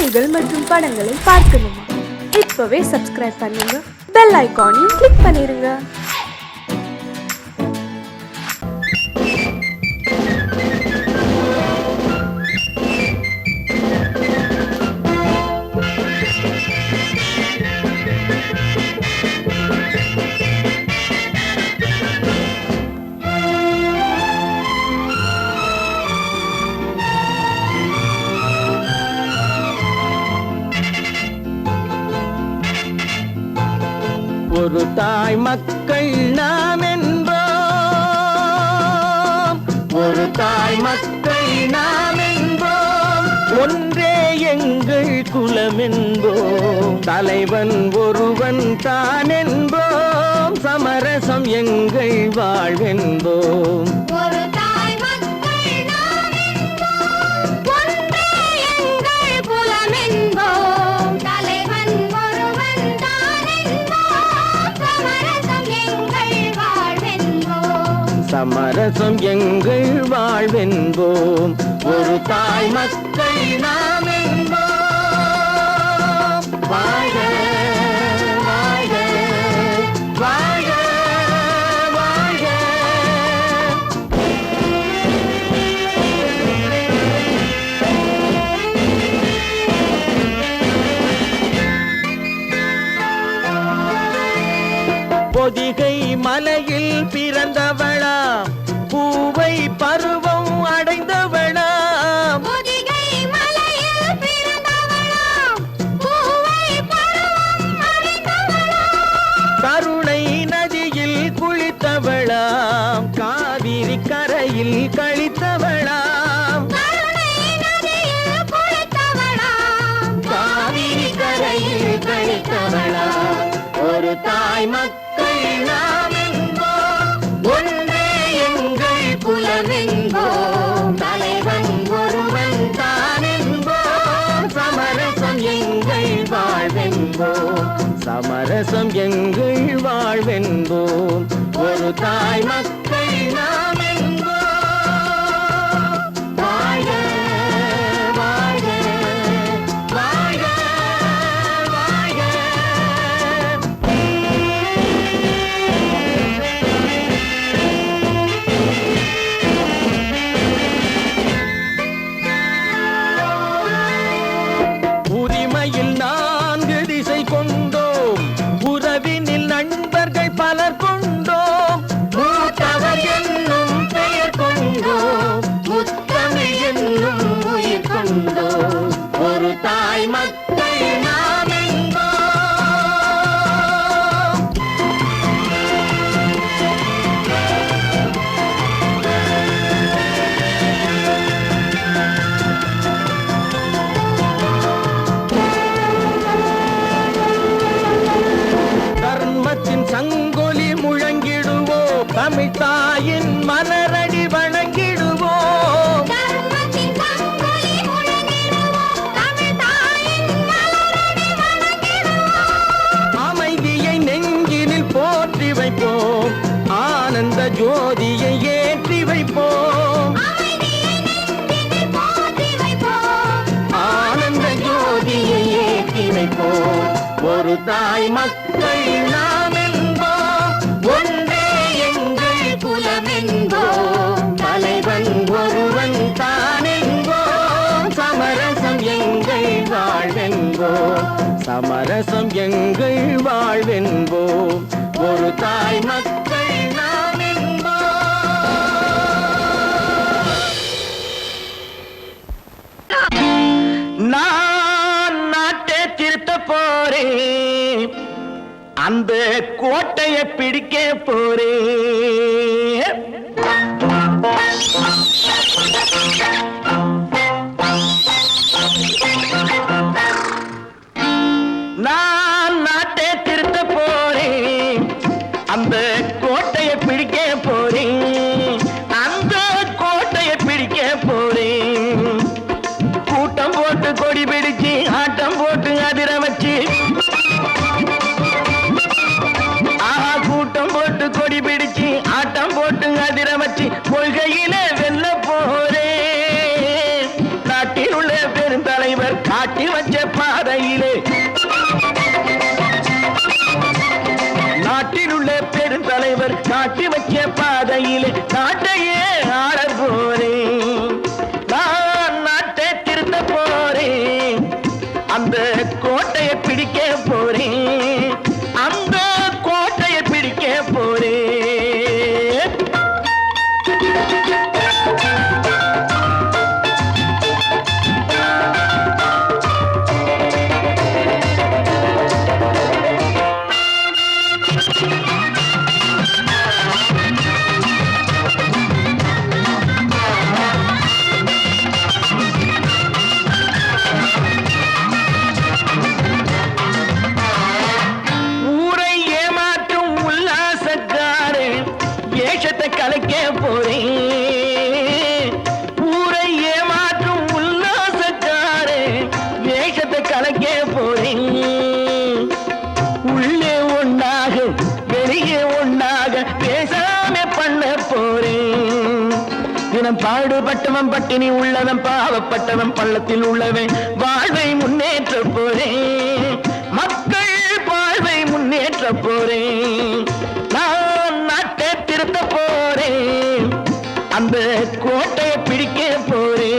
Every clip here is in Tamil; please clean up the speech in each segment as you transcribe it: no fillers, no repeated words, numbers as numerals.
செய்திகள் மற்றும் படங்களை பார்க்கணுமா? இப்பவே சப்ஸ்கிரைப் பண்ணுங்க, பெல் ஐகானையும் கிளிக் பண்ணிருங்க. ஒரு தாய் மக்கள் நாம் என்போம், ஒரு தாய் மக்கள் நாம் என்போம், ஒன்றே எங்கள் குலம் என்போம், தலைவன் ஒருவன் தான் என்போம், சமரசம் எங்கள் வாழ்வென்போம். சமரசம் எங்கள் வாழ்வென்போம், ஒரு தாய் மக்கள் நாம் என்போம். வாழ்க வாழ்க வாழ்க வாழ்க. பொதிகை மலையில் பிறந்தவளா, பூவை பருவம் அடைந்தவளா, பொதிகை மலையில் பிறந்தவளா, பூவை பருவம் அடைந்தவளா, கருணை நதியில் குளித்தவளா, காவிரி கரையில் கழித்தவளா, கருணை நதியில் குளித்தவளா, காவிரி கரையில் கழித்தவளா, ஒரு தாய் மக்கள் நாம் என்போம், ஒன்றே எங்கள் குலம் என்போம், தலைவன் ஒருவன் தான் என்போம், சமரசம் எங்கள் வாழ்வென்போம், சமரசம் எங்கள் வாழ்வென்போம், ஒரு தாய் மக்கள் நாம் என்போம். வாழ்க வாழ்க வாழ்க வாழ்க. உரிமையில் 4 திசை கொண்டோம், உறவினில் நண்பர்கள் பலர் கொண்டோம், மூத்தவர் என்னும் பெயர் கொண்டோம், முத்தமிழ் என்னும் உயிர் கொண்டோம், ஒரு தாய் மக்கள் நாம் என்போம். தர்மத்தின் சங்கொலி முழங்கிடுவோம், தமிழ் தாயின் மலரடி வணங்கிடுவோம், தர்மத்தின் சங்கொலி முழங்கிடுவோம், தமிழ் தாயின் மலரடி வணங்கிடுவோம், அமைதியை நெஞ்சினில் போற்றி வைப்போம், ஆனந்த ஜோதியை ஏற்றி வைப்போம், அமைதியை நெஞ்சினில் போற்றி வைப்போம், ஆனந்த ஜோதியை ஏற்றி வைப்போம், ஒரு தாய் மக்கள் நாம் என்போம், ஒன்றே எங்கள் குலம் என்போம், தலைவன் ஒருவன் தான் என்போம், சமரசம் எங்கள் வாழ்வென்போம், சமரசம் எங்கள் வாழ்வென்போம், ஒரு தாய் மக்கள் நாம் என்போம். நான் நாட்டை திருத்த போறேன், அந்த கோட்டையை பிடிக்க போறேன். நான் நாட்டை திருத்த போறேன், அந்த கோட்டையை பிடிக்க போறேன், அந்த கோட்டையை பிடிக்க போறேன். கூட்டம் போட்டு கொடி பிடிச்சு ஆட்டம் போட்டு அதிர வச்சு, ஆஹா கூட்டம் போட்டு கொடி பிடிச்சு ஆட்டம் போட்டு அதிர வச்சு, கொள்கையில வெல்ல போறேன். நாட்டில் உள்ள பெருந்தலைவர் காட்டு காட்டி வச்ச பாதையிலே நாட்டில் உள்ள பெருந்தலைவர் காட்டி வச்ச பாதையிலே நாட்டையே ஆள போறேன். நான் நாட்டை திருத்த போறேன். அந்த கோட்டையை பிடிக்க போறேன். அந்த கோட்டையை பிடிக்க போறேன். ஊரை ஏமாற்றும் உல்லாசக்காரன் வேஷத்தை கலைக்க போறேன். ஊரை ஏமாற்றும் உல்லாசக்காரன் வேஷத்தை கலைக்க போறேன். உள்ளே ஒண்ணாக வெளியே ஒண்ணாக பேசாம பண்ண போறேன். தினம் பாடுபட்டவன் பட்டினி உள்ளவன் பாவப்பட்டவன் பள்ளத்தில் உள்ளவன் வாழ்வை முன்னேற்ற போறேன். மக்கள் வாழ்வை முன்னேற்ற போறேன். நான் நாட்டை திருத்த போறேன். அந்த கோட்டையை பிடிக்க போறேன்.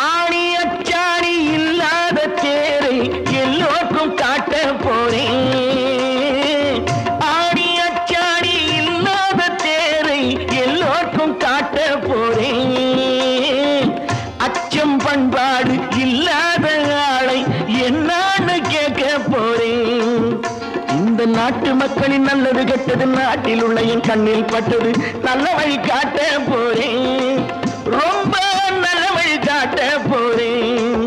ஆணி அச்சாணி இல்லாத தேரை எல்லோருக்கும் காட்ட போறேன். ஆணி அச்சாணி இல்லாத தேரை எல்லோருக்கும் காட்ட போறேன். அச்சம் பண்பாடு இல்லாத ஆளை என்னான்னு கேட்க போறேன். இந்த நாட்டு மக்களின் நல்லது கெட்டது நாட்டில் உள்ள என் கண்ணில் பட்டது நல்ல வழி காட்ட போறேன். ரொம்ப நல்ல வழி காட்ட போறேன்.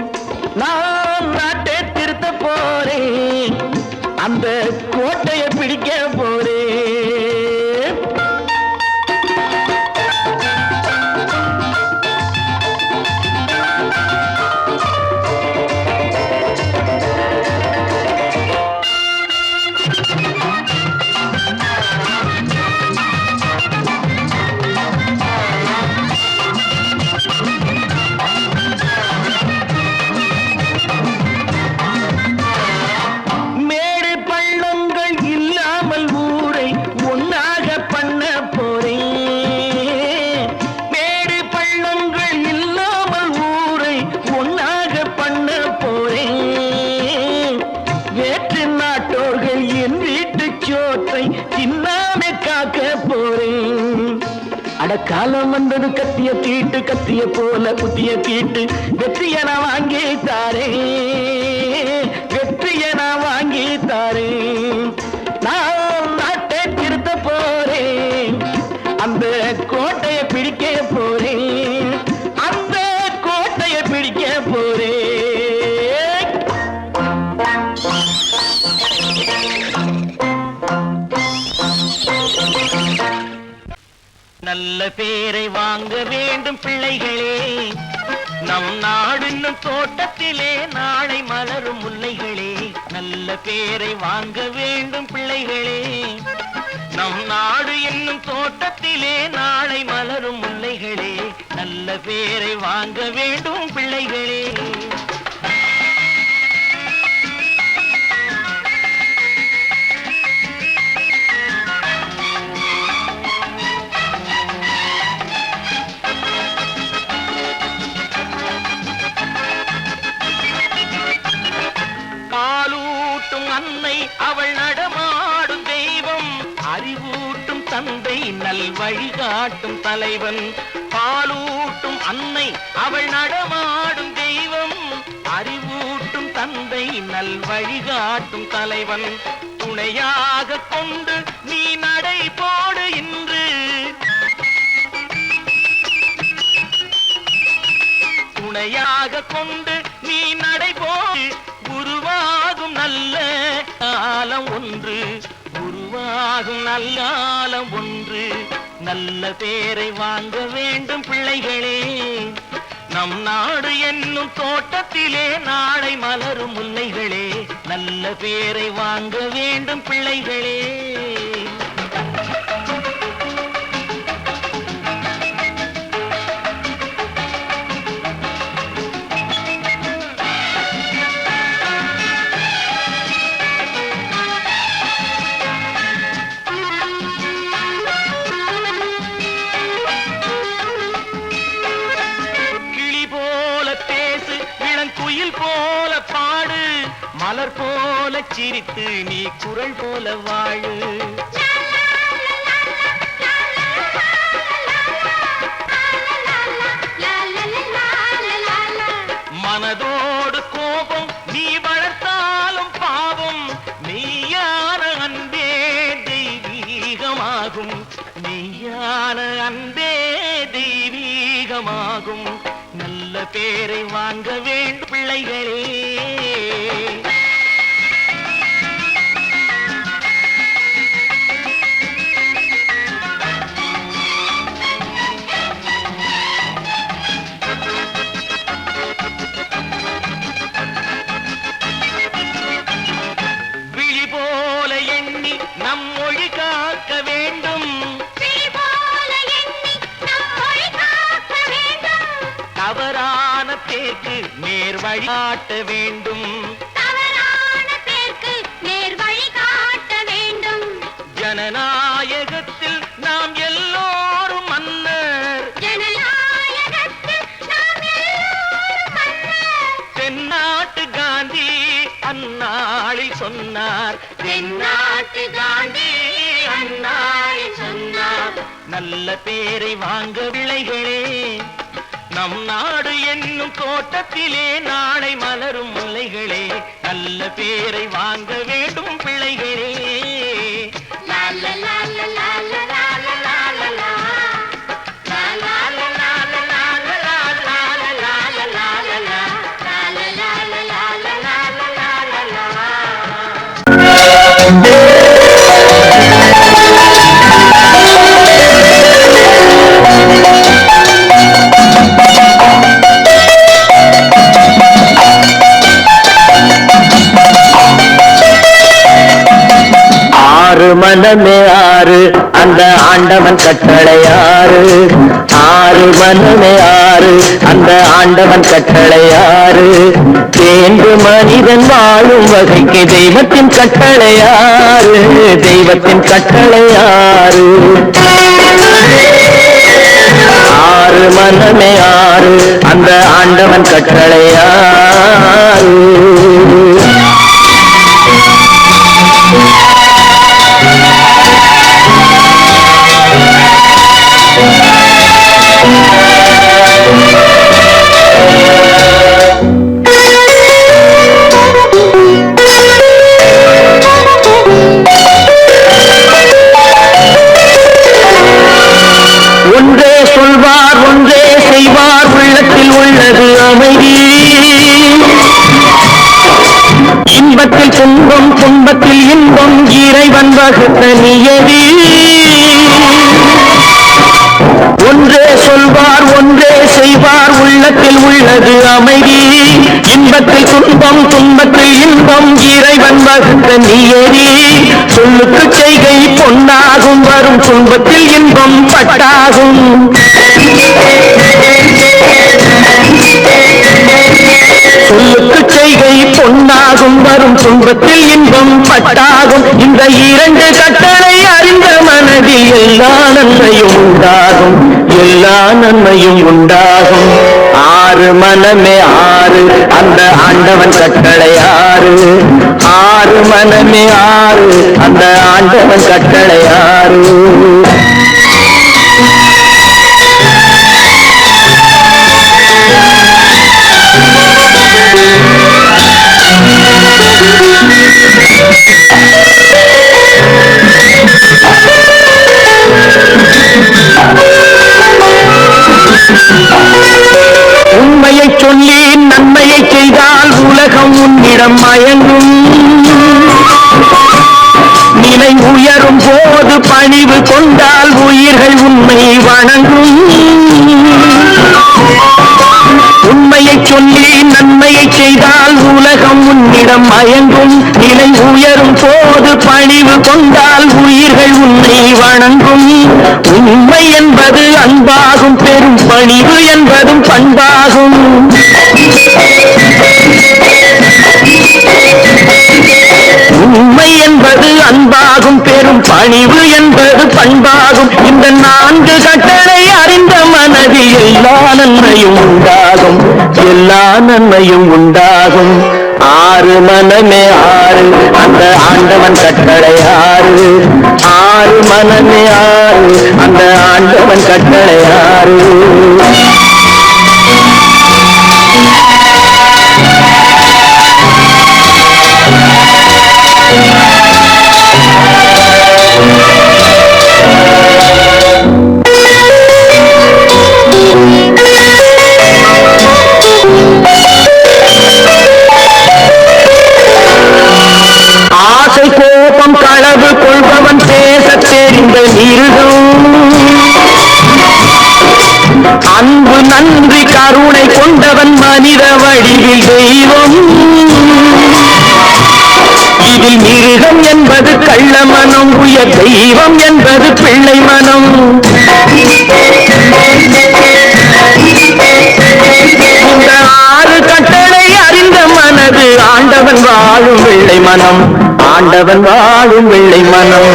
நான் நாட்டை திருத்த போறேன். அந்த கோட்டையை பிடிக்க போறேன். மேடு பள்ளங்கள் இல்லாமல் ஊரை ஒன்னாக பண்ண போறேன். மேடு பள்ளங்கள் இல்லாமல் ஊரை ஒன்னாக பண்ண போறேன். வேற்று நாட்டோர்கள் என் வீட்டு சோற்றை தின்னாம காக்க போறேன். அடக்காலம் வந்தது கத்திய தீட்டு கத்திய போல குத்திய தீட்டு வெற்றியை நான் வாங்கி தாரேன். வெற்றியை நான் வாங்கி தாரேன். நான் நாட்டை திருத்த போறேன். அந்த கோட்டையை பிடிக்க போறேன். அந்த கோட்டையை பிடிக்க போறேன். நல்ல பேரை வாங்க வேண்டும் பிள்ளைகளே. நம் நாடு என்னும் தோட்டத்திலே நாளை மலரும் முல்லைகளே. நல்ல பேரை வாங்க வேண்டும் பிள்ளைகளே. நம் நாடு என்னும் தோட்டத்திலே நாளை மலரும் முல்லைகளே. நல்ல பேரை வாங்க வேண்டும் பிள்ளைகளே. பாலூட்டும் அன்னை அவள் நடமாடும் தெய்வம். அறிவூட்டும் தந்தை நல் வழிகாட்டும் தலைவன். பாலூட்டும் அன்னை அவள் நடமாடும் தெய்வம். அறிவூட்டும் தந்தை நல் வழிகாட்டும் தலைவன். துணையாக கொண்டு நீ நடை போடு இன்று. துணையாக கொண்டு நீ நடை போடு. உருவாகும் நல்ல காலம் ஒன்று. உருவாகும் ஆகும் நல்லாலம் ஒன்று நல்ல பேரை வாங்க வேண்டும் பிள்ளைகளே நம் நாடு என்னும் தோட்டத்திலே நாளை மலரும் முல்லைகளே நல்ல பேரை வாங்க வேண்டும் பிள்ளைகளே போல பாடு மலர் போல சிரித்து நீ குரல் போல வாழு மனதோடு கோபம் நீ வளர்த்தாலும் பாவம் மெய்யான அன்பே தெய்வீகமாகும் மெய்யான அன்பே தெய்வீகமாகும் நல்ல பேரை வாங்க வேண்டும் பிள்ளைகளே விழி போல எண்ணி நம் மொழி காக்க வேண்டும் தவறான பேருக்கு நேர் வழி காட்ட வேண்டும் ஜனநாயகத்தில் நாம் எல்லோரும் மன்னர் தென்னாட்டு காந்தி அந்நாளில் சொன்னார் தென்னாட்டு காந்தி அந்நாளில் சொன்னார் நல்ல பேரை வாங்க பிள்ளைகளே நம் நாடு என்னும் தோட்டத்திலே நாளை மலரும் முல்லைகளே நல்ல பேரை வாங்க வேண்டும் பிள்ளைகளே மனமே ஆறு அந்த ஆண்டவன் கட்டளையாறு ஆறு மனமே ஆறு அந்த ஆண்டவன் கட்டளையாறு தேர்ந்து மனிதன் வாழும் வகைக்கு தெய்வத்தின் கட்டளையாறு தெய்வத்தின் கட்டளையாறு ஆறு மனமே ஆறு அந்த ஆண்டவன் கட்டளையாறு ஒன்றே சொல்வார் ஒன்றே செய்வார் உள்ளத்தில் உள்ளது அமைதி இன்பத்தில் துன்பம் துன்பத்தில் இன்பம் இறைவன் வகுத்த நியதி ஒன்றே சொல்வார் ஒன்றே செய்வார் உள்ளத்தில் உள்ளது அமைதி இன்பத்தில் துன்பம் துன்பத்தில் இன்பம் இறைவன் வகுத்த நியதி சொல்லுக்கு செய்கை பொன்னாகும் வரும் துன்பத்தில் இன்பம் பட்டாகும் சொல்லுக்கு செய்கை பொன்னாகும் வரும் துன்பத்தில் இன்பம் பட்டாகும் இந்த இரண்டு கட்டளை அறிந்த மனதில் எல்லா நன்மையும் உண்டாகும் எல்லா நன்மையும் உண்டாகும் ஆறு மனமே ஆறு அந்த ஆண்டவன் கட்டளை ஆறு ஆறு மனமே ஆறு அந்த ஆண்டவன் கட்டளை ஆறு உண்மையை சொல்லி நன்மையை செய்தால் உலகம் உன்னிடம் மயங்கும் நிலை உயரும் போது உயிர்கள் உன்னை வணங்கும். உண்மையை சொல்லி நன்மையை செய்தால் உலகம் உன்னிடம் மயங்கும். நிலை உயரும் போது பணிவு கொண்டால் உயிர்கள் உன்னை வணங்கும். உண்மை என்பது அன்பாகும், பெரும் பணிவு என்பதும் பண்பாகும். உண்மை என்பது அன்பாகும், பெரும் பணிவு என்பது பண்பாகும். இந்த 4 கட்டளை அறிந்த மனதில் எல்லா நன்மையும் உண்டாகும், எல்லா நன்மையும் உண்டாகும். 6 மனமே 6 அந்த ஆண்டவன் கட்டளை 6. 6 மனமே 6 அந்த ஆண்டவன் கட்டளை 6. ஆசை கோபம் களவு கொள்பவன் பேசத் தெரிந்த மிருகம். அன்பு நன்றி கருணை கொண்டவன் மனித வடிவில் தெய்வம். இதில் மிருகம் என்பது கள்ள மனம், உயர் தெய்வம் என்பது பிள்ளை மனம். இந்த 6 கட்டளை அறிந்த மனது ஆண்டவன் வாழும் வெள்ளை மனம், ஆண்டவன் வாழும் வெள்ளை மனம்.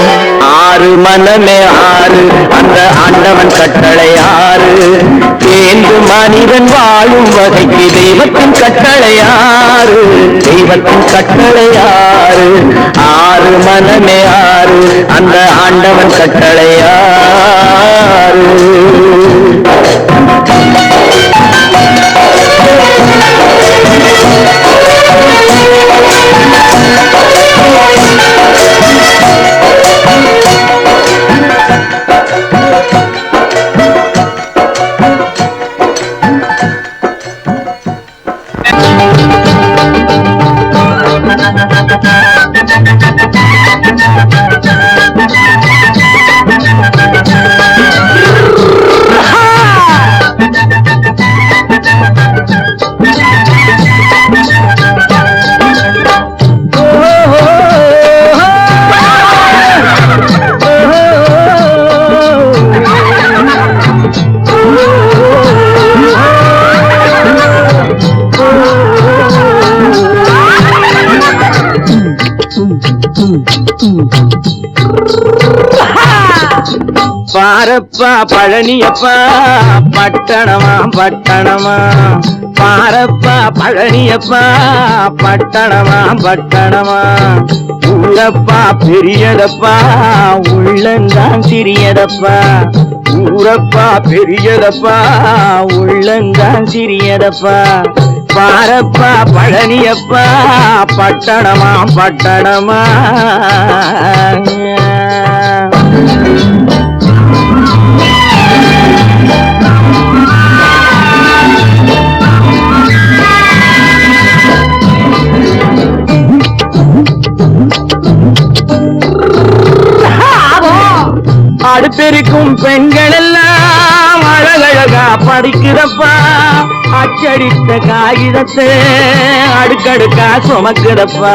6 மனமே 6 அந்த ஆண்டவன் கட்டளை 6. தேர்ந்து மனிதன் வாழும் வகைக்கு தெய்வத்தின் கட்டளை 6, தெய்வத்தின் கட்டளை 6. 6 மனமே 6 அந்த ஆண்டவன் கட்டளை 6. பாரப்பா பழனியப்பா பட்டணமா பட்டணமா, பாரப்பா பழனியப்பா பட்டணமா பட்டணமா. ஊரப்பா பெரியதப்பா உள்ளந்தான் சிறியதப்பா, ஊரப்பா பெரியதப்பா உள்ளந்தான் சிறியதப்பா. பாரப்பா பழனியப்பா பட்டணமா பட்டணமா. அடுப்பெருக்கும் பெண்கள் எல்லாம் அழகழகா படிக்கிறப்பா, அச்சடித்த காகிதத்தை அடுக்கடுக்கா சுமக்குதப்பா.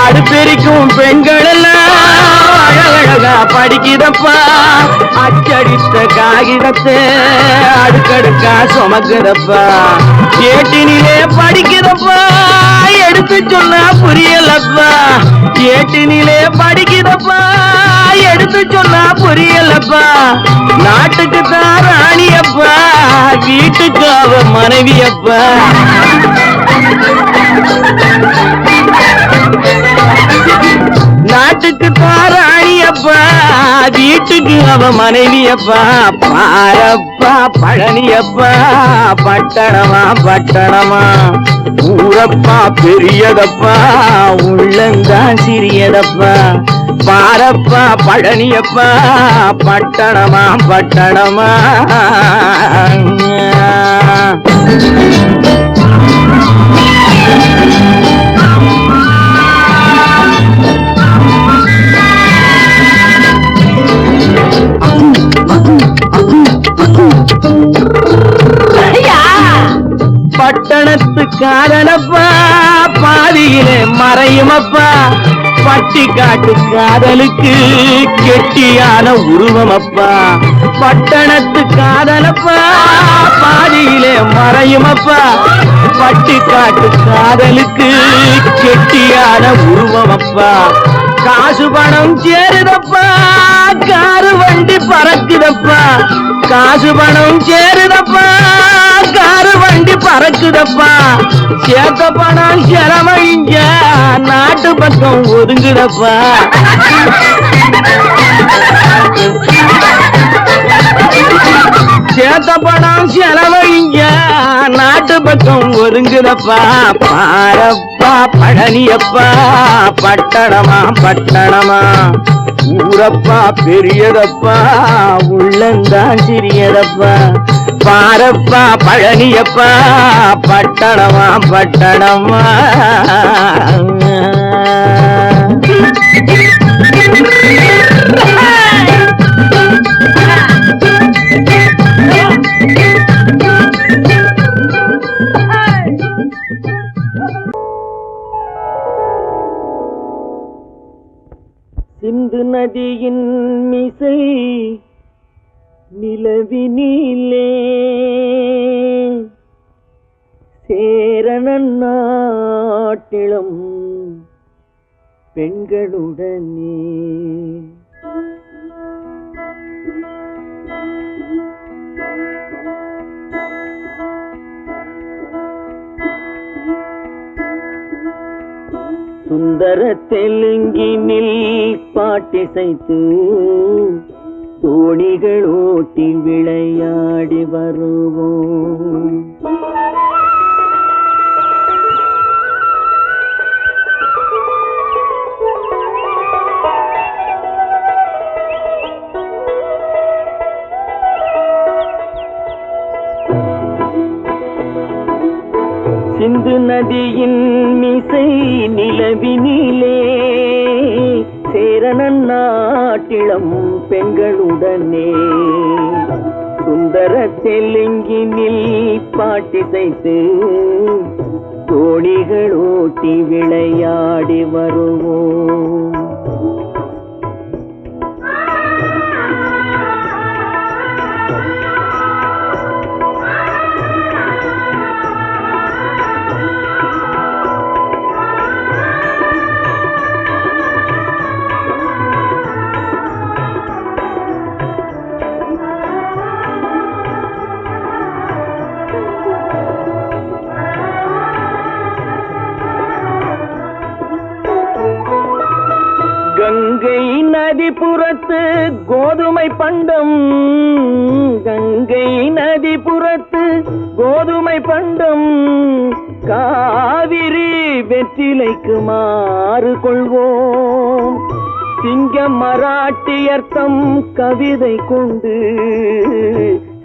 அடுப்பெருக்கும் பெண்கள் எல்லாம் அழகழகா படிக்கிறப்பா, அச்சடித்த காகிதத்தை அடுக்கடுக்கா சுமக்குதப்பா. ஏட்டினிலே படிக்கிறப்பா எடுத்து சொன்னா புரியலப்பா, ஏட்டினிலே படிக்கிறப்பா எடுத்து சொன்னா புரியலப்பா. நாட்டுக்கு தான் ராணியப்பா, வீட்டுக்கு அவ மனைவியப்பா. நாட்டுக்கு தான் ராணியப்பா, வீட்டுக்கு அவ மனைவியப்பா. பாரப்பா பழனியப்பா பட்டணமா பட்டணமா. ஊரப்பா பெரியதப்பா உள்ளந்தான் சிறியதப்பா. பாரப்பா பழனியப்பா பட்டணமா பட்டணமா. பட்டணத்து காதலப்பா பாதியிலே மறையுமப்பா பட்டி காட்டு காதலுக்கு கெட்டியான உருவமப்பா பட்டணத்து காதலப்பா பாதியிலே மறையுமப்பா பட்டி காட்டு காதலுக்கு கெட்டியான உருவமப்பா காசு பணம் சேருதப்பா காரு வண்டி பறக்குதப்பா காசு பணம் சேருதப்பா காரு வண்டி பறக்குதப்பா சேத்த பணம் செலவழிங்க நாட்டு பக்கம் ஒதுங்குதப்பா சேத்த பணம் செலவழிங்க நாட்டு பக்கம் ஒதுங்குதப்பா பாரப்பா பழனியப்பா பட்டணமா பட்டணமா ஊரப்பா பெரியதப்பா உள்ளந்தான் சிறியதப்பா பாரப்பா பழனியப்பா பட்டணமா பட்டணமா சிந்து நதியின் மிசை நிலவினிலே சேரணன் நாட்டிலும் பெண்களுடனே சுந்தர தெலுங்கினில் பாட்டிசைத்து தோணிகள் ஓட்டி விளையாடி வருவோம் சிந்து நதியின் மிசை நிலவினிலே சேரணன் நாட்டிளம் பெண்களுடனே சுந்தர தெலுங்கினில் பாட்டிசைத்து தோணிகள் ஓட்டி விளையாடி வருவோம் கங்கை நதிபுறத்து கோதுமை பண்டம் கங்கை நதிபுறத்து கோதுமை பண்டம் காவிரி வெற்றிலைக்கு மாறு கொள்வோம் சிங்க மராட்டியர்த்தம் கவிதை கொண்டு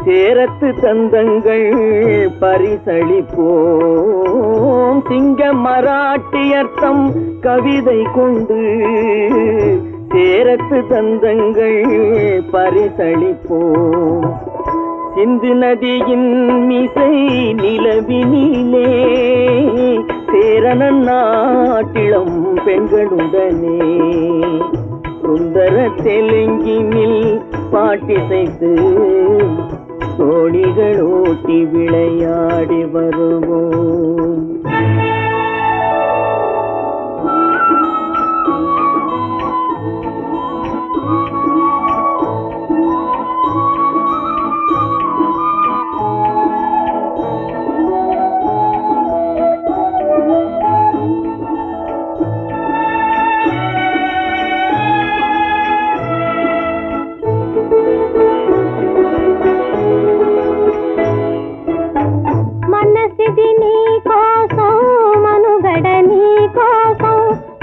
சேரத்து தந்தங்கள் பரிசளிப்போம் சிங்க மராட்டியர்த்தம் கவிதை கொண்டு சேரத்து தந்தங்கள் பரிசளிப்போம் சிந்து நதியின் மிசை நிலவினிலே சேரணன் நாட்டிளம் பெண்களுடனே சுந்தர தெலுங்கினில் பாட்டிசைத்து தோணிகள் ஓட்டி விளையாடி வருவோம்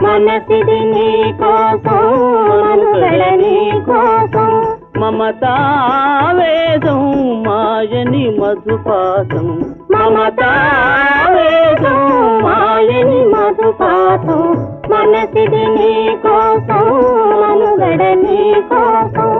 మనసిది నీ కోసం మనుగడ నీ కోసం మమతావేదం మాయని మధుపాసం మమతావేదం మాయని మధుపాసం మనసిది నీ కోసం మనుగడ నీ కోసం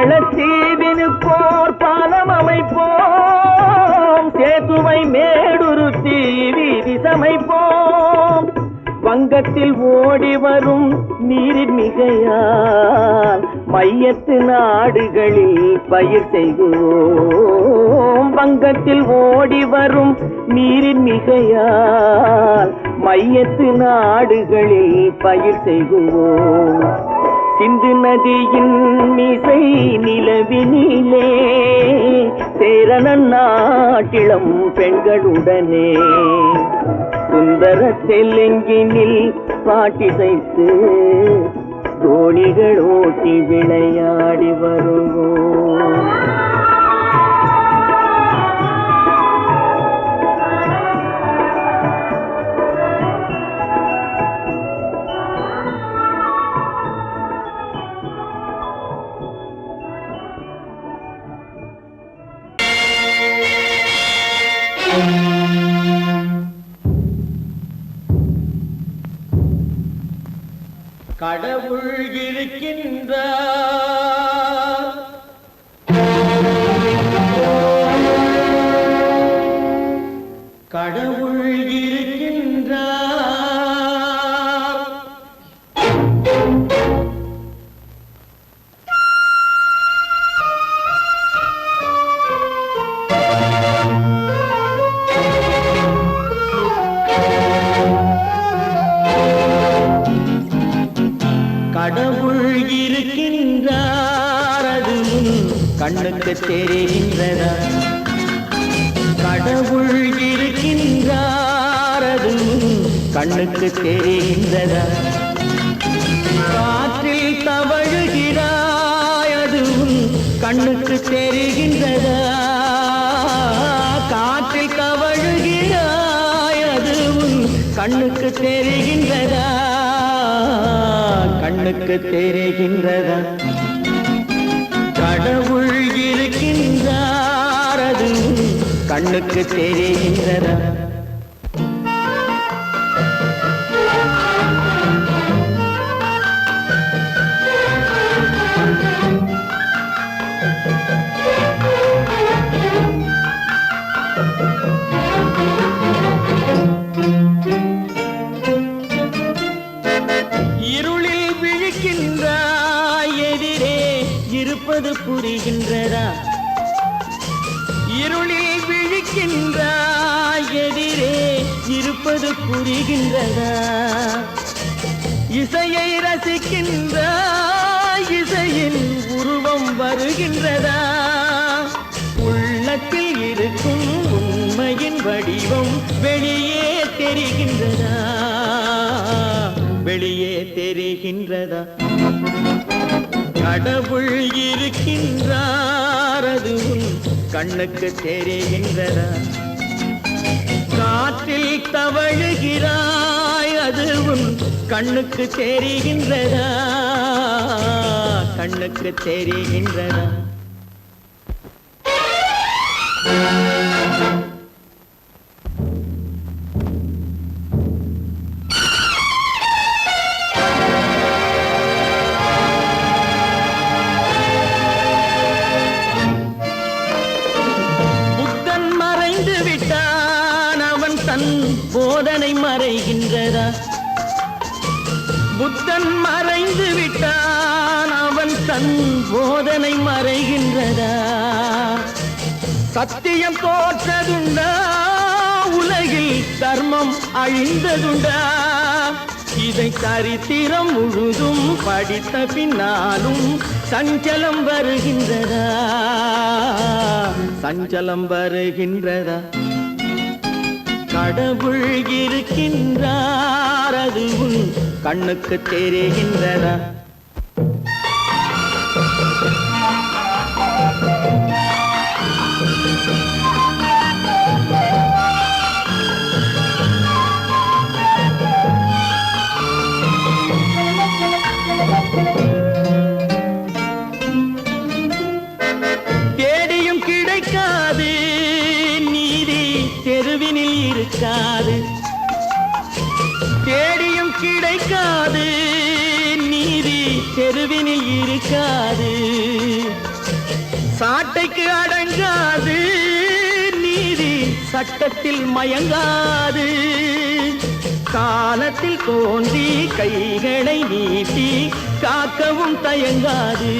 மாலத்தீவினுக்கோர் பாலம் அமைப்போம், சேதுவை மேடுருத்தி வீதி சமைப்போம். வங்கத்தில் ஓடி வரும் நீரின் மிகையால் மையத்து நாடுகளில் பயிர் செய்வோம். வங்கத்தில் ஓடி வரும் நீரின் மிகையால் மையத்து நாடுகளில் பயிர் செய்வோம். சிந்து நதியின் மிசை நிலவினிலே சேரணன் நாட்டிளம் பெண்களுடனே சுந்தர தெலுங்கினில் பாட்டிசைத்து தோணிகள் ஓட்டி விளையாடி வருவோம். கடவுள் இருக்கின்றார், கடவுள் இருக்கின்றார். கடவுள் இருக்கின்றார், அது கண்ணுக்கு தெரிகின்றதா? கடவுள் இருக்கின்றார், அது கண்ணுக்கு தெரிகின்றதா? காற்றில் தவழுகிறாய், அது கண்ணுக்கு தெரிகின்றதா? காற்றில் தவழுகிறாய், அது கண்ணுக்கு தெரிகின்றதா? கண்ணுக்கு தெரிகின்றதா? கடவுள் இருக்கின்றார், அது கண்ணுக்கு தெரிகின்றதா? இருப்பது புரிகின்றதா? இருளில் விழிக்கின்றாய், எதிரே இருப்பது புரிகின்றதா? இசையை ரசிக்கின்றாய், இசையின் உருவம் வருகின்றதா? உள்ளத்தில் இருக்கும் உண்மையின் வடிவம் வெளியே தெரிகின்றதா? வெளியே தெரிகின்றதா? கடவுள் இருக்கின்றார், அது கண்ணுக்கு தெரிகின்றதா? காற்றில் தவழுகிறாய், அது கண்ணுக்கு தெரிகின்றதா? கண்ணுக்கு தெரிகின்றதா? போதனை மறைகின்றதா? புத்தன் மறைந்து விட்டான், அவன் தன் போதனை மறைகின்றதா? சத்தியம் தோற்றதுண்டா? உலகில் தர்மம் அழிந்ததுண்டா? இதை சரித்திரம் முழுதும் படித்த பின்னாலும் சஞ்சலம் வருகின்றதா? சஞ்சலம் வருகின்றதா? கடவுள் இருக்கின்றார், அது கண்ணுக்கு தெரிகின்றதா? தேடியும் கிடைக்காது நீதி, தெருவினில் இருக்காது. தேடியும் கிடைக்காது நீதி, தெருவினில் இருக்காது. சாட்டைக்கு அடங்காது நீதி சட்டத்தில் மயங்காது காலத்தில் தோன்றி கைகளை நீட்டி காக்கவும் தயங்காது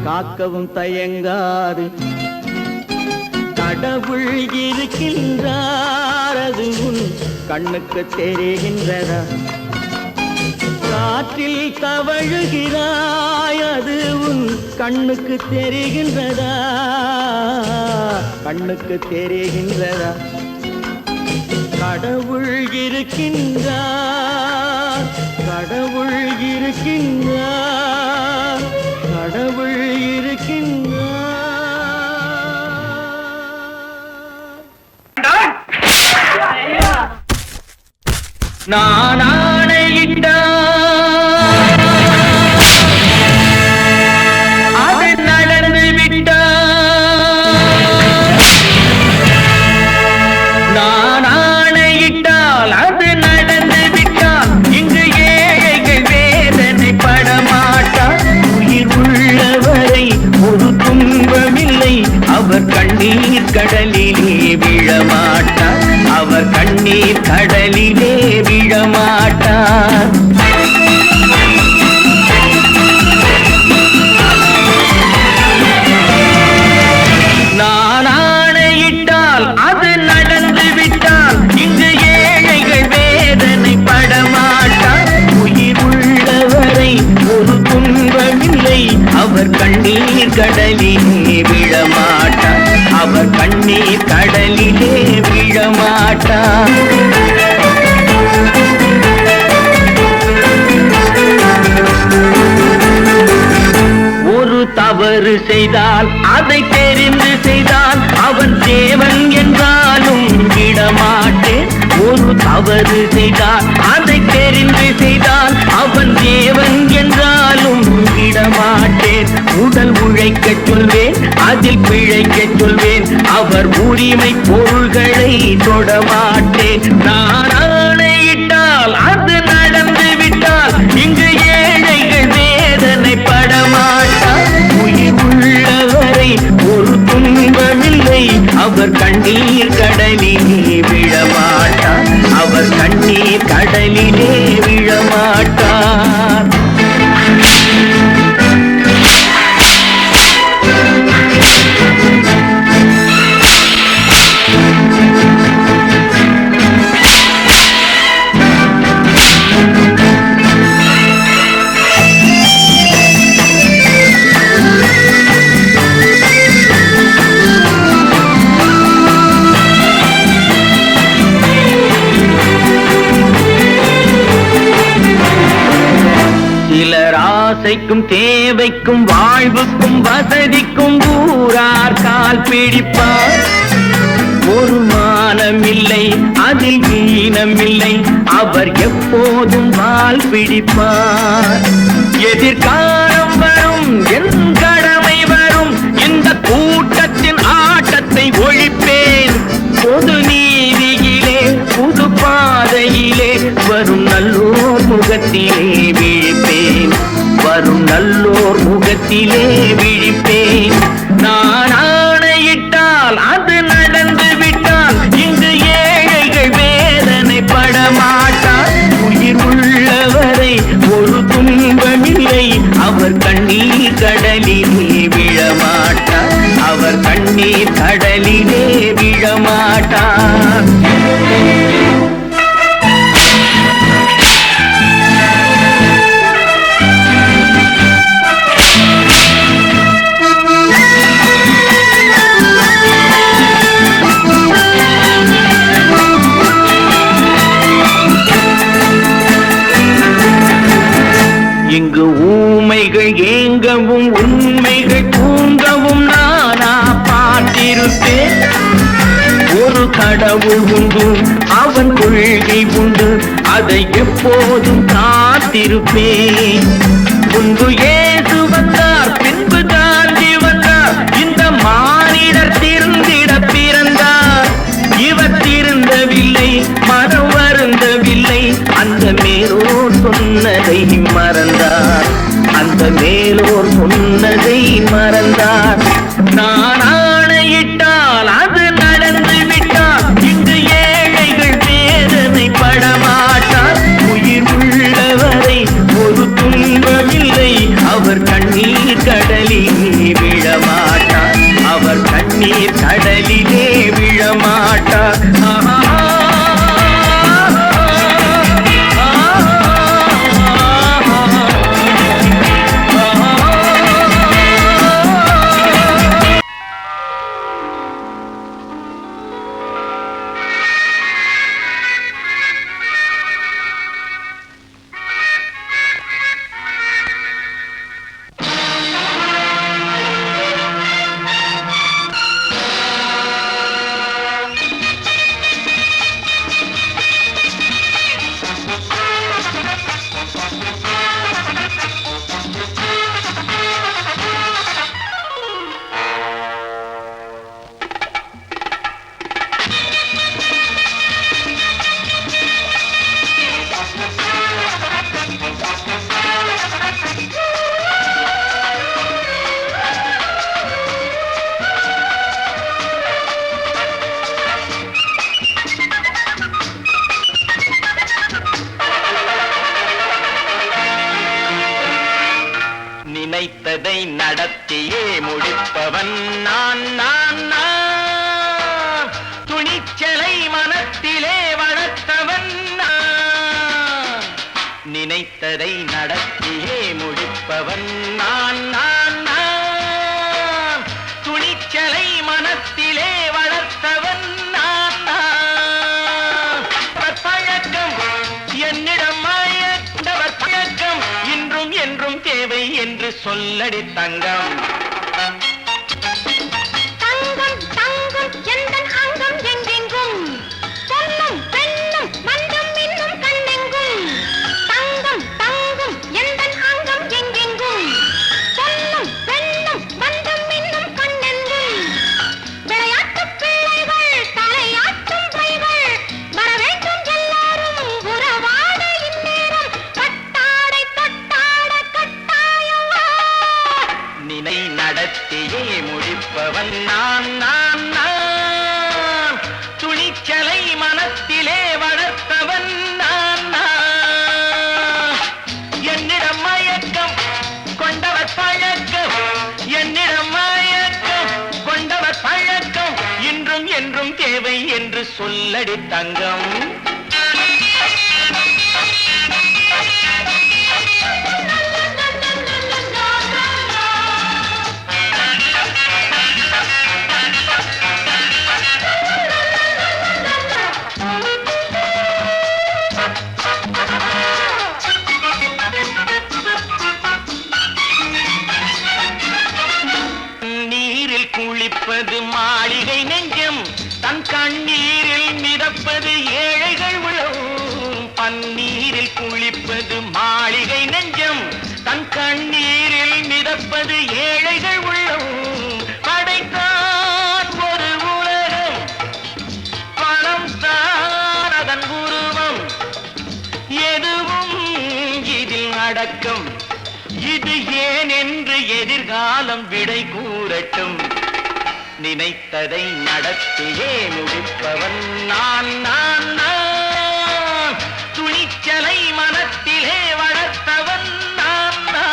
காக்கவும் தயங்காது கடவுள் இருக்கின்றார் அது உன் கண்ணுக்கு தெரிகின்றதா காற்றில் தவழுகிறாய் அது உன் கண்ணுக்கு தெரிகின்றதா கண்ணுக்கு தெரிகின்றதா கடவுள் இருக்கின்றார் கடவுள் இருக்கின்றார் கடவுள் இருக்கின்றார் நான் ஆணையிட்டார் அது நடந்து விட்டார் நான் ஆணையிட்டால் அது நடந்து விட்டால் இங்கு ஏழைகள் வேதனை படமாட்டார் உயிர் உள்ளவரை ஒரு துன்பமில்லை அவர் கண்ணீர் கடலிலே விழமாட்டார் அவர் கண்ணீர் கடலிலே விழமாட்டார் நான் ஆணையிட்டால் அது நடந்து விட்டால் இங்கு ஏழைகள் வேதனை படமாட்டார் உயிர் உள்ளவரை ஒரு துன்பமில்லை அவர் கண்ணீர் கடலிலே விழமாட்டார் அவர் கண்ணீர் கடலிலே விழமாட்டார் ஒரு தவறு செய்தால் அதை தெரிந்து செய்தால் அவன் தேவன் என்றாலும் விடமாட்டேன் ஒரு தவறு செய்தால் அதை தெரிந்து செய்தால் அவன் தேவன் என்றாலும் விடமாட்டேன் உடல் உழைக்கச் சொல்வேன் அதில் பிழைக்கச் சொல்வேன் அவர் உரிமை பொருள்களை தொடமாட்டேன் நான் ஆணையிட்டால் அது நடந்து விட்டால் இங்கு ஏழைகள் வேதனை படமாட்டார் உயிர் உள்ளவரை ஒரு துன்பமில்லை அவர் கண்ணீர் கடலிலே விழமாட்டார் அவர் கண்ணீர் கடலிலே விழமாட்டார் சிலர் ஆசைக்கும் தேவைக்கும் வாழ்வுக்கும் வசதிக்கும் ஊரார் கால் பிடிப்பார் ஒரு மானம் இல்லை அதில் ஈனம் இல்லை அவர் எப்போதும் வால் பிடிப்பார் எதிர்காலம் வரும் என் கடமை வரும் இந்த கூட்டத்தின் ஆட்டத்தை ஒழிப்பேன் பொது நீதியிலே புது பாதையிலே வரும் நல்லோர் முகத்திலே விழிப்பேன் வரும் நல்லோர் முகத்திலே விழிப்பேன் நான் ஆணையிட்டால் அது நடந்து விட்டால் இங்கு ஏழைகள் வேதனை படமாட்டார் உயிர் உள்ளவரை ஒரு துன்பமில்லை அவர் கண்ணீர் கடலிலே விழமாட்டார் அவர் கண்ணீர் கடலிலே விழமாட்டார் இங்கு ஊமைகள் ஏங்கவும் உண்மைகள் தூங்கவும் நானா பார்த்திருப்பேன் ஒரு கடவுள் உண்டு அவன் கொள்கை உண்டு அதை எப்போதும் காத்திருப்பேன் முன்பு ஏசு வந்தார் பின்பு காந்தி வந்தார் இந்த மானிடர் திருந்திட பிறந்தார் இவர் திருந்தவில்லை மனம் வருந்தவில்லை அந்த மேலோர் சொன்னதை மறந்தார் அந்த மேலோர் சொன்னதை மறந்தார். நான் ஆணையிட்டால் அது நடந்து விட்டால் இங்கு ஏழைகள் வேதனை படமாட்டார். உயிர் உள்ளவரை ஒரு துன்பமில்லை, அவர் கண்ணீர் கடலிலே விழமாட்டார். அவர் கண்ணீர் கடலிலே விழமாட்டார். நினைத்ததை நடத்தியே முடிப்பவன் நான் நான் நான். துணிச்சலை மனத்திலே வளர்த்தவன் நான். நினைத்ததை நடத்தியே முடிப்பவன் நான் நான் நான். துணிச்சலை மனத்திலே வளர்த்தவன் நான் நான். பழக்கம் என்னிடம் மாயவர் பழக்கம் இன்றும் என்றும் தேவை என்று சொல்லடி தங்கம். தங்கம் தங்கம் எந்தன் அங்கம் எங்கெங்கும் பொன்னும் பெண்ணும் மந்தம் இன்னும் கண்ணெங்கும். தங்கம் தங்கம் எந்தன் அங்கம் எங்கெங்கும் பொன்னும் பெண்ணும் மந்தம் இன்னும் கண்ணெங்கும். விளையாட்டு பிள்ளைகள் தலையாட்டும் பைகள் வர வேண்டும் எல்லாரும் உறவாட இந்நேரம். கட்டாடை தொட்டாட கட்டாயவா. நினை நடத்தியே முடிப்பவன் நான் நான் நான். துணிச்சலை மனத்திலே வளர்த்தவன் நான் நான். என்னிடம் மயக்கம் கொண்டவர் பழக்கம், என்னிடம் மயக்கம் கொண்டவர் பழக்கம் இன்றும் என்றும் தேவை என்று சொல்லடி தங்கம். நீரில் குளிப்பது மாளிகை நெஞ்சம், தன் கண்ணீரில் மிதப்பது ஏழைகள் உளம். பன்னீரில் குளிப்பது மாளிகை நெஞ்சம், தன் கண்ணீரில் மிதப்பது ஏழைகள் உள்ளம். படைத்தான் ஒரு உலகம், பணம் தான் அதன் உருவம். எதுவும் இதில் அடக்கம். இது ஏன் என்று எதிர்காலம் விடை கூறட்டும். நினைத்ததை நடத்தியே முடிப்பவன் நான் நான் நான். துணிச்சலை மனத்திலே வளர்த்தவன் நான் நான்.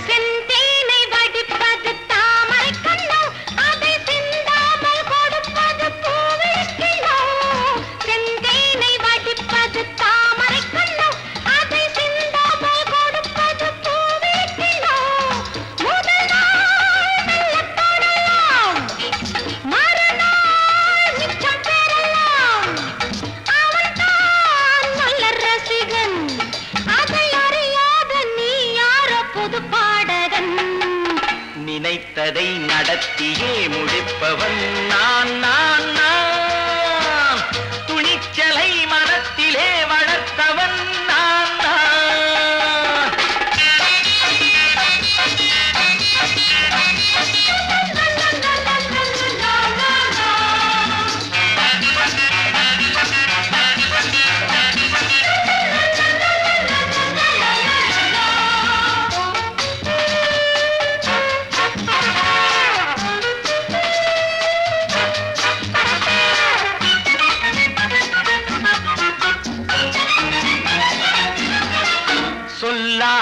செந்தேனை வடிப்பது தாமரை கண்ணோ, அதை சிந்தாமல் கொடுப்பது பூவிளக்கிலோ. செந்தேனை வடிப்பது தாமரை கண்ணோ, அதை சிந்தாமல் கொடுப்பது பூவிளக்கிலோ. முதல் நாள் மெல்ல தொடலாம், மறுநாள் மிச்சம் பெறலாம். அவன்தான் நல்ல ரசிகன், அதை அறியாத நீ யாரோ புது பாடகன். நினைத்ததை நடத்தியே முடிப்பவன் நான் நான் நான்.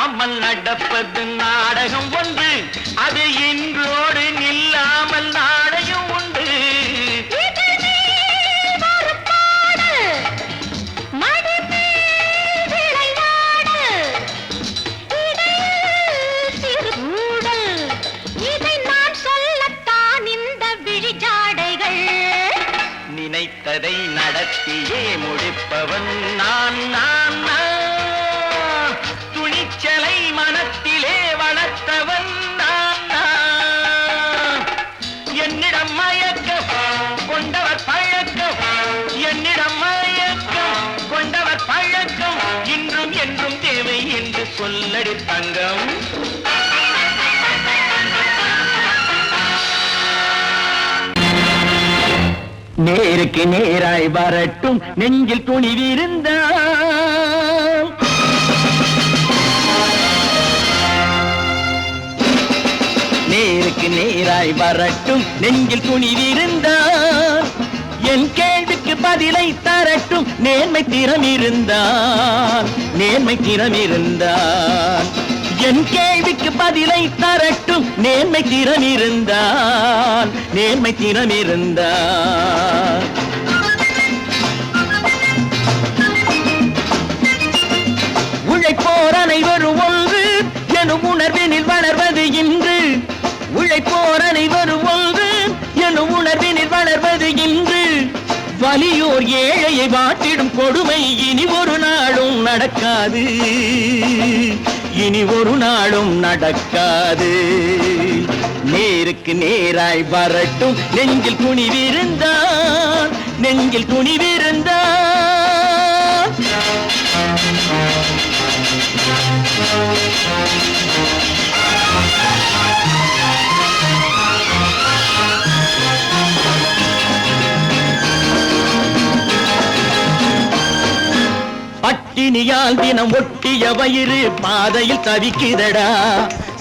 நில்லாமல் நடப்பது நாடகம் ஒன்று, அது இன்றோடு நில்லாமல் நாடகம் உண்டு. நினைத்ததை நடத்தியே முடிப்பவன் நான் நான் நான். துணிச்சலை மனத்திலே வளர்த்தவன் நான் நான். என்னிடம் மயக்கம் கொண்டவர் பழக்கம், என்னிடம் மயக்கம் கொண்டவர் பழக்கம், இன்றும் என்றும் தேவை என்று சொல்லடி தங்கம். நேருக்கு நேராய் வரட்டும் நெஞ்சில் துணிவிருந்தால், நேருக்கு நேராய் வரட்டும் நெஞ்சில் துணிவிருந்தால், என் கேள்விக்கு பதிலை தரட்டும் நேர்மை திறம் இருந்தால், நேர்மை திறம் இருந்தால். என் கேள்விக்கு பதிலை தரட்டும் நேர்மை திறம் இருந்தால், நேர்மை திறம் இருந்தால். உழைப்போர் அனைவரும் ஒன்று எனும் உணர்வினில் வளர்வது இன்று, உழைப்போர் அனைவரும் ஒன்று எனும் உணர்வினில் வளர்வது இன்று. வலியோர் ஏழையை வாட்டிடும் கொடுமை இனி ஒரு நாளும் நடக்காது, இனி ஒரு நாளும் நடக்காது. நேருக்கு நேராய் வரட்டும் நெஞ்சில் துணிவிருந்தால், நெஞ்சில் துணிவிருந்தால். பட்டினியால் தினம் ஒட்டிய வயிறு பாதையில் தவிக்குதடா,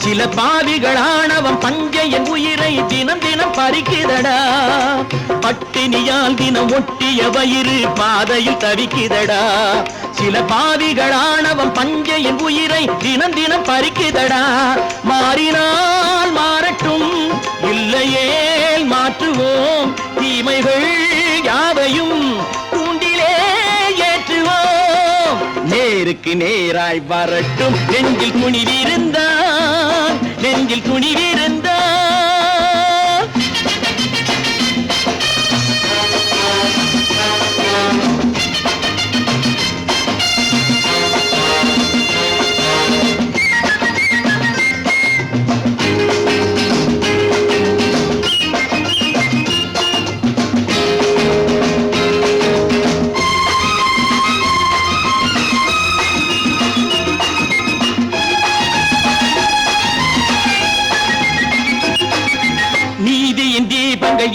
சில பாவிகள் ஆணவம் பஞ்சையின் உயிரை தினம் தினம் பறிக்குதடா. பட்டினியால் தினம் ஒட்டிய வயிறு பாதையில் தவிக்குதடா, சில பாவிகள் ஆணவம் பஞ்சையின் உயிரை தினம் தினம் பறிக்குதடா. மாறினால் மாறட்டும், இல்லையேல் மாற்றுவோம், தீமைகள் யாவையும் தூண்டிலே ஏற்றுவோம். நேருக்கு நேராய் வரட்டும் நெஞ்சில் துணிவிருந்தால், நெஞ்சில் துணிவிருந்தால்.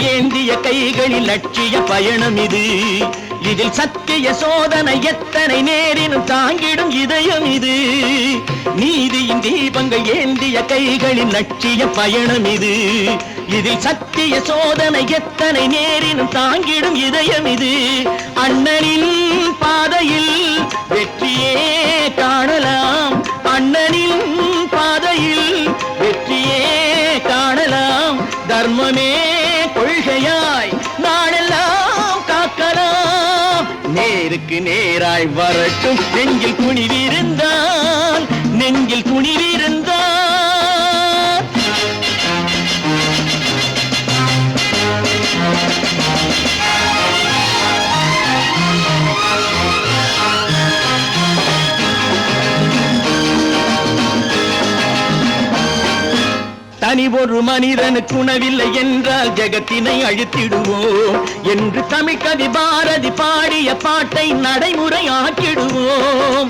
ஏந்திய கைகளில் லட்சிய பயணம் இது, இதில் சத்திய சோதனை எத்தனை நேரினும் தாங்கிடும் இதயம் இது. நீதியின் தீபங்கள் ஏந்திய கைகளில் லட்சிய பயணம் இது, இதில் சத்திய சோதனை எத்தனை நேரினும் தாங்கிடும் இதயம் இது. அண்ணனின் பாதையில் வெற்றியே காணலாம், அண்ணனின் பாதையில் வெற்றியே காணலாம். தர்மமே கொள்கையாய் நாடெல்லாம் காக்கலாம். நேருக்கு நேராய் வரட்டும் நெஞ்சில் துணிவிருந்தால், நெஞ்சில் துணிவிருந்தால். தனி ஒரு மனிதனுக்கு உணவில்லை என்றால் ஜெகத்தினை அழித்திடுவோம் என்று தமிழ் கவி பாரதி பாடிய பாட்டை நடைமுறை ஆக்கிடுவோம்.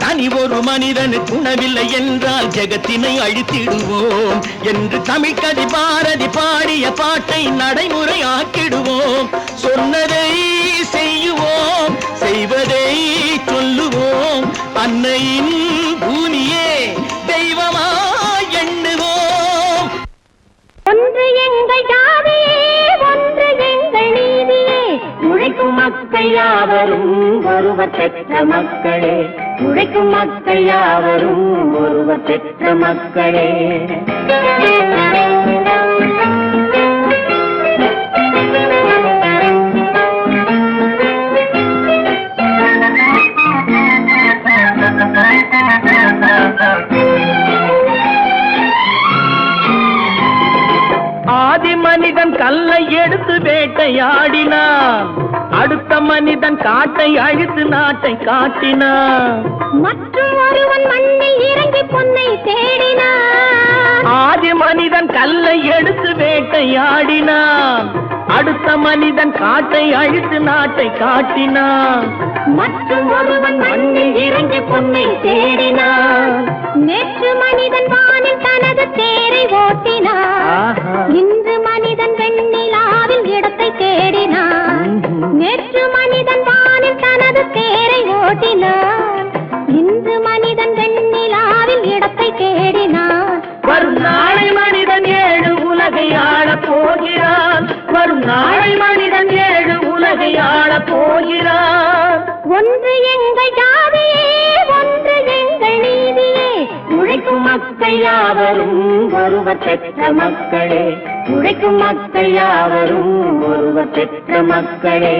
தனி ஒரு மனிதனுக்கு உணவில்லை என்றால் ஜெகத்தினை அழித்திடுவோம் என்று தமிழ் கவி பாரதி பாடிய பாட்டை நடைமுறை ஆக்கிடுவோம். சொன்னதை செய்யுவோம், செய்வதை சொல்லுவோம், அன்னையின் பூமியே தெய்வமாய் எண்ணுவோம். ஒன்று எங்கள் ஜாதியே, ஒன்று எங்கள் நீதியே, உழைக்கும் மக்கள் மக்கள் யாவரும் ஒருவர் பெற்ற மக்களே, உழைக்கும் மக்கள் யாவரும் ஒருவர் பெற்ற மக்களே. ஆதி மனிதன் கல்லை எடுத்து வேட்டையாடினான், அடுத்த மனிதன் காட்டை அழித்து நாட்டை காட்டினான். மற்றும் ஒருவன் மண்ணில் இறங்கி பொன்னை தேடினான். ஆதி மனிதன் கல்லை எடுத்து வேட்டையாடினான், அடுத்த மனிதன் காட்டை அழித்து நாட்டை காட்டினான். மற்றும் ஒருவன் மண்ணில் இறங்கி பொன்னை தேடினான். நேற்று மனிதன் வானில் தனது தேரை ஓட்டினான், இன்று மனிதன் வெண்ணிலாவில் இடத்தை தேடினான். நேற்று மனிதன் வானில் தனது தேரை ஓட்டினான், இன்று மனிதன் வெண்ணிலாவில் இடத்தை தேடினான். வரும் நாளை மனிதன் 7 உலகை ஆளப் போகிறான், வரும் நாளை மனிதன் 7 உலகை ஆளப் போகிறான். ஒன்று எங்கள் ஜாதியே, ஒன்று எங்கள் நீதியே, உழைக்கும் மக்கள் யாவரும் ஒருவர் பெற்ற மக்களே, உழைக்கும் மக்கள் யாவரும் ஒருவர் பெற்ற மக்களே.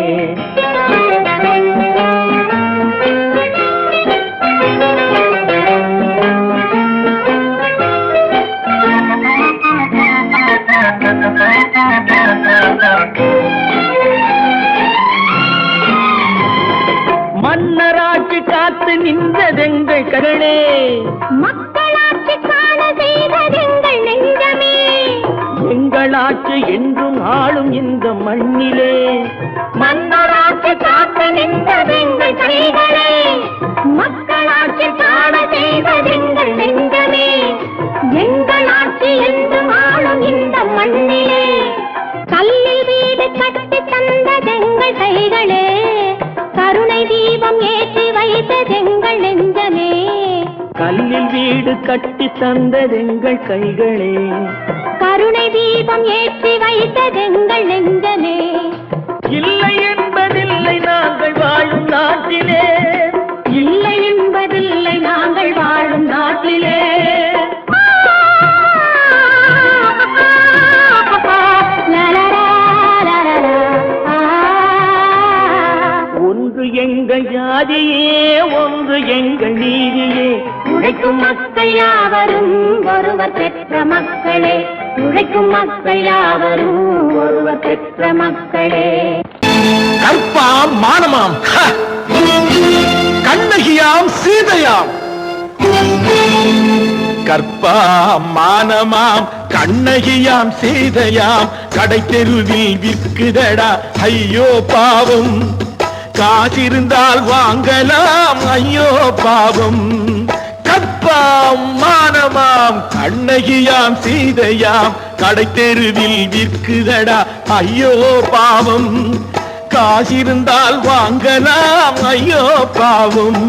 மன்னராட்சி காத்து நின்றதெங்கள் கரணே, மக்களாட்சி காண செய்ததெங்கள் நெஞ்சமே, எங்களாட்சி என்றும் ஆளும் இந்த மண்ணிலே. மன்னராட்சி காத்து நின்றதெங்கள் கைகளே, மக்களாட்சி காண செய்ததெங்கள் நெஞ்சமே, எங்களாட்சி என்றும் ஆளும் இந்த மண்ணிலே. கல்லில் வீடு கட்டி தந்ததெங்கள் கைகளே, கருணை தீபம் ஏற்றி வைத்ததெங்கள் நெஞ்சமே. கல்லில் வீடு கட்டி தந்ததெங்கள் கைகளே, கருணை தீபம் ஏற்றி வைத்ததெங்கள் நெஞ்சமே. இல்லை என்பதில்லை நாங்கள் வாழும் நாட்டிலே, இல்லை என்பதில்லை நாங்கள் வாழும் நாட்டிலே. ஒன்று எங்கள் ஜாதியே, ஒன்று எங்கள் நீதியே, உழைக்கும் மக்கள் யாவரும் ஒருவர் பெற்ற மக்களே, உழைக்கும் மக்கள் யாவரும் ஒருவர் பெற்ற மக்களே. கற்பாம் மானமாம், கண்ணகியாம் சீதையாம். கற்பாம் மானமாம், கண்ணகியாம் சீதையாம், கடை தெருவில் விற்குதடா ஐயோ பாவம். காசிருந்தால் வாங்கலாம் ஐயோ பாவம். கற்பாம் மானமாம், கண்ணகியாம் சீதையாம், கடை தெருவில் விற்குதடா ஐயோ பாவம். காசிருந்தால் வாங்கலாம் ஐயோ பாவம்.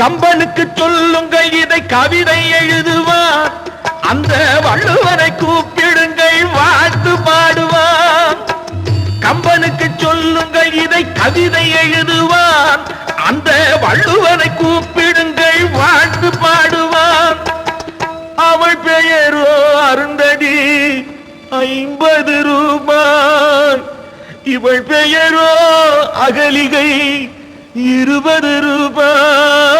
கம்பனுக்கு சொல்லுங்கள் இதை கவிதை எழுதுவான், அந்த வள்ளுவரை கூப்பிடுங்கள் வாழ்த்து பாடுவான். கம்பனுக்கு சொல்லுங்கள் இதை கவிதை எழுதுவான், அந்த வள்ளுவரை கூப்பிடுங்கள் வாழ்த்து பாடுவான். அவள் பெயரோ அருந்ததி 50 ரூபாய், இவள் பெயரோ அகலிகை 20 ரூபாய்.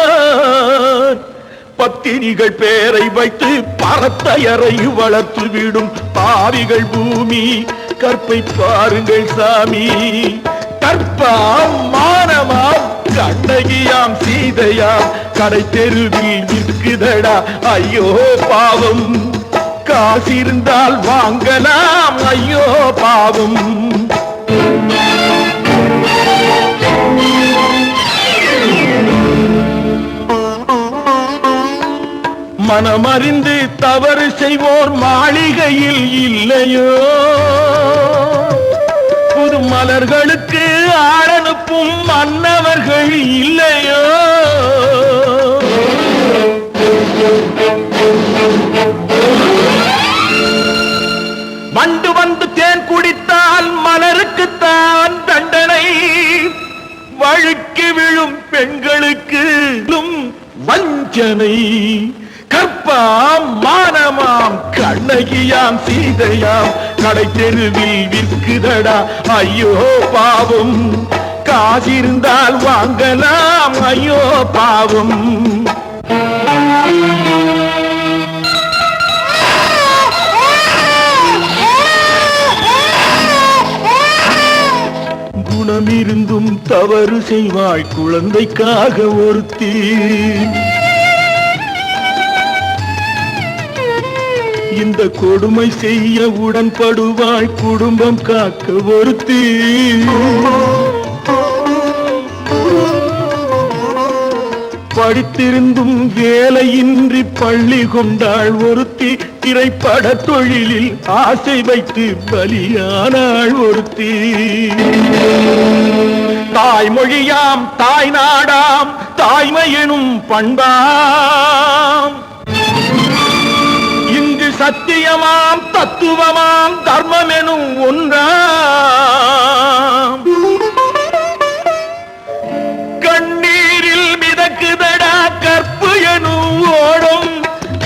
பத்தினிகள் பேரை வைத்து பரத்தையரை வளர்த்து விடும் பாவிகள் பூமி, கற்பை பாருங்கள் சாமி. கற்பாம் மானமாம், கண்ணகியாம் சீதையாம், கடை தெருவில் விற்குதடா ஐயோ பாவம். காசிருந்தால் வாங்கலாம் ஐயோ பாவம். மனமறிந்து தவறு செய்வோர் மாளிகையில் இல்லையோ, புது மலர்களுக்கு ஆளனுப்பும் மன்னவர்கள் இல்லையோ. வண்டு வந்து தேன் குடித்தால் மலருக்குத்தான் தண்டனை, வழுக்கி விழும் பெண்களுக்கு வஞ்சனை. கற்பாம் மானமாம் கண்ணகியாம் சீதையாம் கடை தெருவில் விற்குதடா ஐயோ பாவம். காசிருந்தால் வாங்கலாம் ஐயோ பாவம். குணமிருந்தும் தவறு செய்வாள் குழந்தைக்காக ஒருத்தி. இந்த கொடுமை செய்ய உடன்படுவாள் குடும்பம் காக்க ஒருத்தி. படித்திருந்தும் வேலையின்றி பள்ளி கொண்டாள் ஒருத்தி. திரைப்பட தொழிலில் ஆசை வைத்து பலியானாள் ஒருத்தி. தாய்மொழியாம் தாய் நாடாம் தாய்மையெனும் பண்பாம், இங்கு சத்தியமாம் தத்துவமாம் தர்மமெனும் ஒன்றாம். கண்ணீரில் மிதக்குதடா கற்பு எனும் ஓடும்,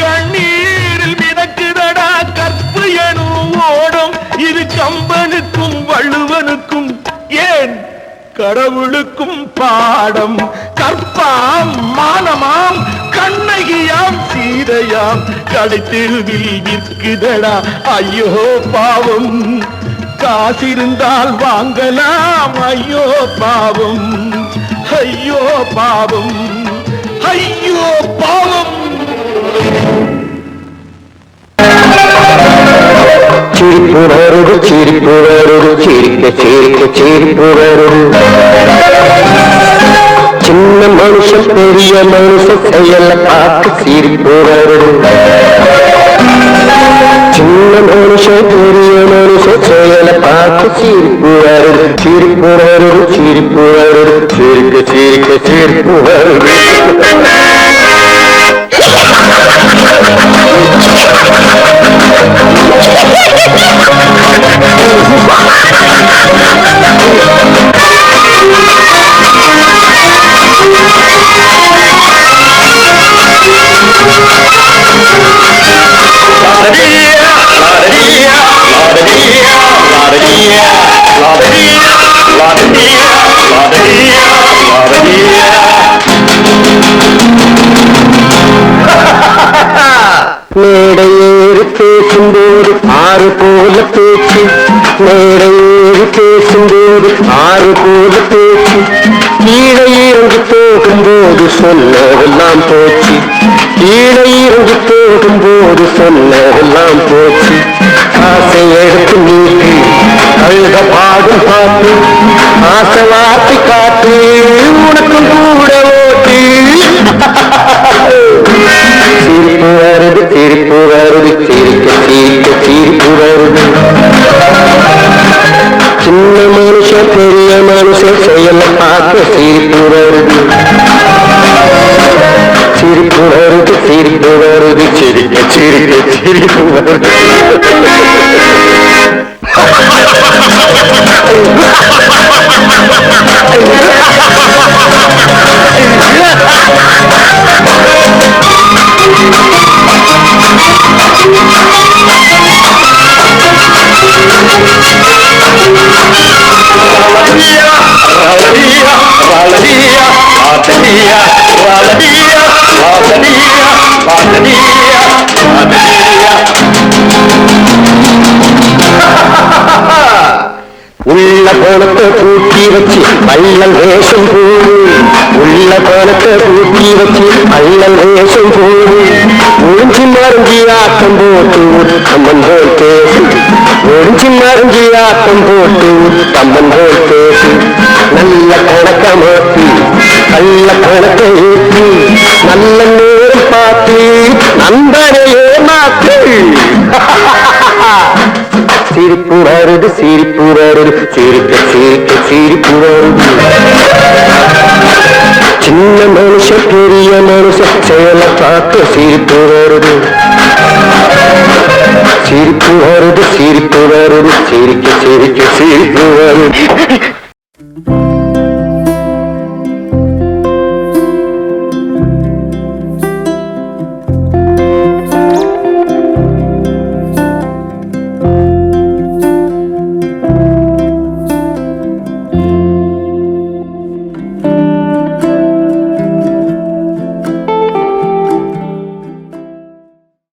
கண்ணீரில் மிதக்குதடா கற்பு எனும் ஓடும். இது கம்பனுக்கும் வள்ளுவனுக்கும் ஏன் கடவுளுக்கும் பாடம். கற்பாம் மானமாம் கண்ணகியாம் சீதையாம் கடை தெருவில் விற்குதடா ஐயோ பாவம். காசிருந்தால் வாங்கலாம் ஐயோ பாவம். ஐயோ பாவம், ஐயோ பாவம். சிரிப்பு வருது சிரிப்பு வருது சிரிக்க சிரிக்க சிரிப்பு வருது. சின்ன மனுஷன் பெரிய மனுஷன் செயல பார்த்து சிரிப்பு வருது. சின்ன மனுஷன் பெரிய மனுஷன் செயல பார்த்து சிரிப்பு வருது. சிரிப்பு வருது சிரிப்பு வருது சிரிக்க சிரிக்க சிரிப்பு வருது. மேடையேறி பேசும்போது ஆறு போல பேச்சு, மேடையேறி பேசும்போது ஆறு போல பேச்சு. கீழே இறங்கி போகும்போது சொன்னதெல்லாம் போச்சு, கீழே இறங்கி போகும்போது சொன்னதெல்லாம் போச்சு. ஆசை எடுத்து நீட்டு அழுத பாடும் பாட்டு, ஆசை வார்த்தை காட்டு உனக்கும் கூட ஓட்டு. சிரிப்பு வருது சிரிப்பு வருது சிரிக்க சிரிக்க சிரிப்பு வருது. சின்ன மனுஷன் பெரிய மனுஷன் செயல பார்க்க சிரிப்பு வருது. சிரிப்பு வருது சிரிப்பு வருது சிரிக்க சிரிக்க சிரிப்பு வருது. உள்ள கோலத்தை பூட்டி வச்சு பள்ளல் வேஷம் போடு, உள்ள கோலத்தை பூட்டி வச்சு பள்ளல் வேஷம் போடு. ஒழிஞ்சி மறைஞ்சி ஆட்டம் போட்டு உத்தம்மன் போல் பேசு, ஒழிஞ்சி மறைஞ்சி ஆட்டம் போட்டு உத்தம்மன் போல் பேசு. நல்ல கணக்க மாத்தி நல்ல கணக்கை ஏற்றி நல்ல நேரம் பார்த்து நண்பனையே மாத்து. சிரிப்பு வருது சிரிப்பு வருது சிரிக்க சிரிக்க சிரிப்பு வருது. சின்ன மனுஷன் பெரிய மனுஷன் செயல பார்க்க சிரிப்பு வருது. சிரிப்பு வருது சிரிப்பு வருது சிரிக்க சிரிக்க சிரிப்பு வருது